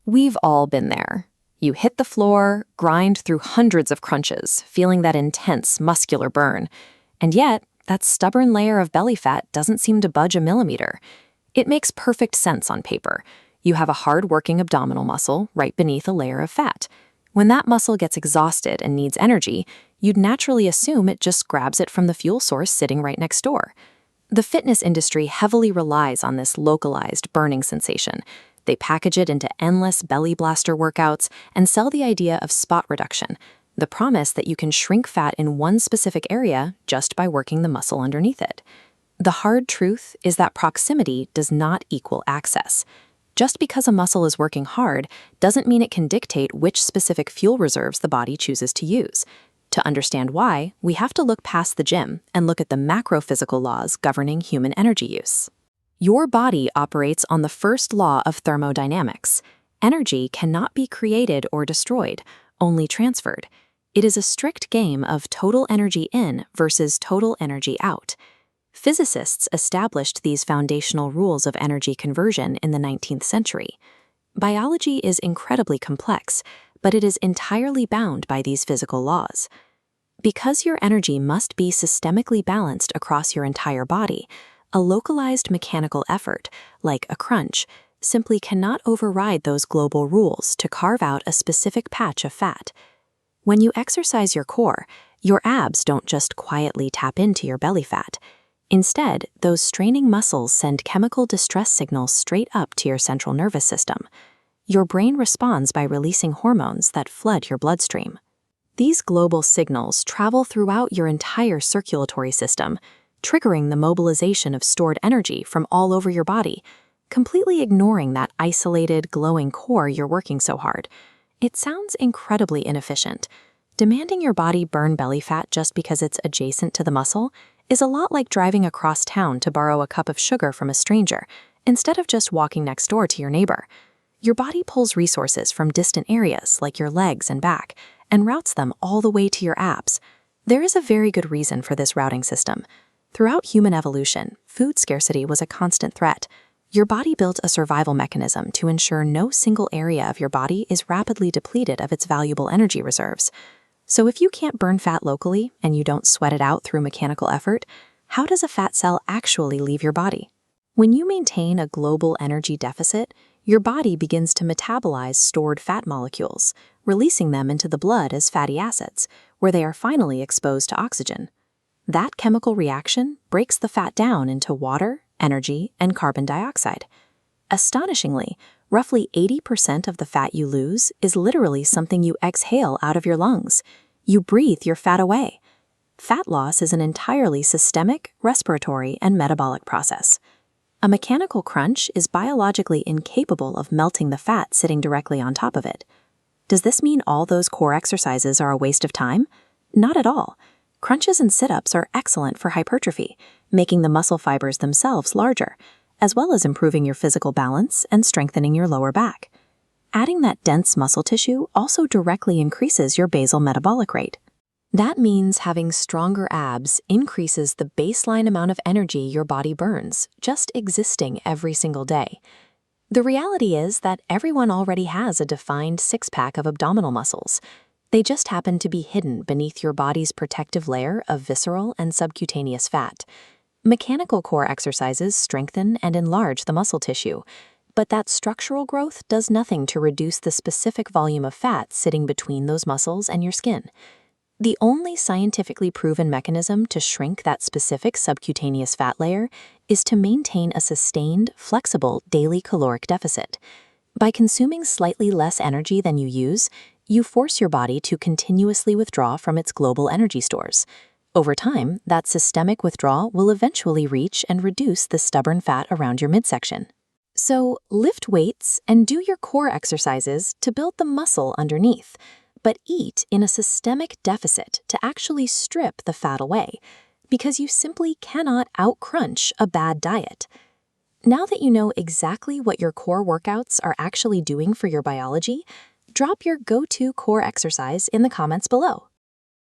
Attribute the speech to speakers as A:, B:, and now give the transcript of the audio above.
A: We've all been there. You hit the floor, grind through hundreds of crunches, feeling that intense muscular burn. And yet, that stubborn layer of belly fat doesn't seem to budge a millimeter. It makes perfect sense on paper. You have a hard-working abdominal muscle right beneath a layer of fat. When that muscle gets exhausted and needs energy, you'd naturally assume it just grabs it from the fuel source sitting right next door. The fitness industry heavily relies on this localized burning sensation. They package it into endless belly blaster workouts and sell the idea of spot reduction, the promise that you can shrink fat in one specific area just by working the muscle underneath it. The hard truth is that proximity does not equal access. Just because a muscle is working hard doesn't mean it can dictate which specific fuel reserves the body chooses to use. To understand why, we have to look past the gym and look at the macrophysical laws governing human energy use. Your body operates on the first law of thermodynamics. Energy cannot be created or destroyed, only transferred. It is a strict game of total energy in versus total energy out. Physicists established these foundational rules of energy conversion in the 19th century. Biology is incredibly complex, but it is entirely bound by these physical laws. Because your energy must be systemically balanced across your entire body, a localized mechanical effort, like a crunch, simply cannot override those global rules to carve out a specific patch of fat. When you exercise your core, your abs don't just quietly tap into your belly fat. Instead, those straining muscles send chemical distress signals straight up to your central nervous system. Your brain responds by releasing hormones that flood your bloodstream. These global signals travel throughout your entire circulatory system, triggering the mobilization of stored energy from all over your body, completely ignoring that isolated, glowing core you're working so hard. It sounds incredibly inefficient. Demanding your body burn belly fat just because it's adjacent to the muscle is a lot like driving across town to borrow a cup of sugar from a stranger, instead of just walking next door to your neighbor. Your body pulls resources from distant areas like your legs and back, and routes them all the way to your abs. There is a very good reason for this routing system. Throughout human evolution, food scarcity was a constant threat. Your body built a survival mechanism to ensure no single area of your body is rapidly depleted of its valuable energy reserves. So if you can't burn fat locally and you don't sweat it out through mechanical effort, how does a fat cell actually leave your body? When you maintain a global energy deficit, your body begins to metabolize stored fat molecules, releasing them into the blood as fatty acids, where they are finally exposed to oxygen. That chemical reaction breaks the fat down into water, energy, and carbon dioxide. Astonishingly, roughly 80% of the fat you lose is literally something you exhale out of your lungs. You breathe your fat away. Fat loss is an entirely systemic, respiratory, and metabolic process. A mechanical crunch is biologically incapable of melting the fat sitting directly on top of it. Does this mean all those core exercises are a waste of time? Not at all. Crunches and sit-ups are excellent for hypertrophy, making the muscle fibers themselves larger, as well as improving your physical balance and strengthening your lower back. Adding that dense muscle tissue also directly increases your basal metabolic rate. That means having stronger abs increases the baseline amount of energy your body burns, just existing every single day. The reality is that everyone already has a defined six-pack of abdominal muscles. They just happen to be hidden beneath your body's protective layer of visceral and subcutaneous fat. Mechanical core exercises strengthen and enlarge the muscle tissue, but that structural growth does nothing to reduce the specific volume of fat sitting between those muscles and your skin. The only scientifically proven mechanism to shrink that specific subcutaneous fat layer is to maintain a sustained, flexible daily caloric deficit. By consuming slightly less energy than you use, you force your body to continuously withdraw from its global energy stores. Over time, that systemic withdrawal will eventually reach and reduce the stubborn fat around your midsection. So, lift weights and do your core exercises to build the muscle underneath, but eat in a systemic deficit to actually strip the fat away, because you simply cannot out-crunch a bad diet. Now that you know exactly what your core workouts are actually doing for your biology, drop your go-to core exercise in the comments below.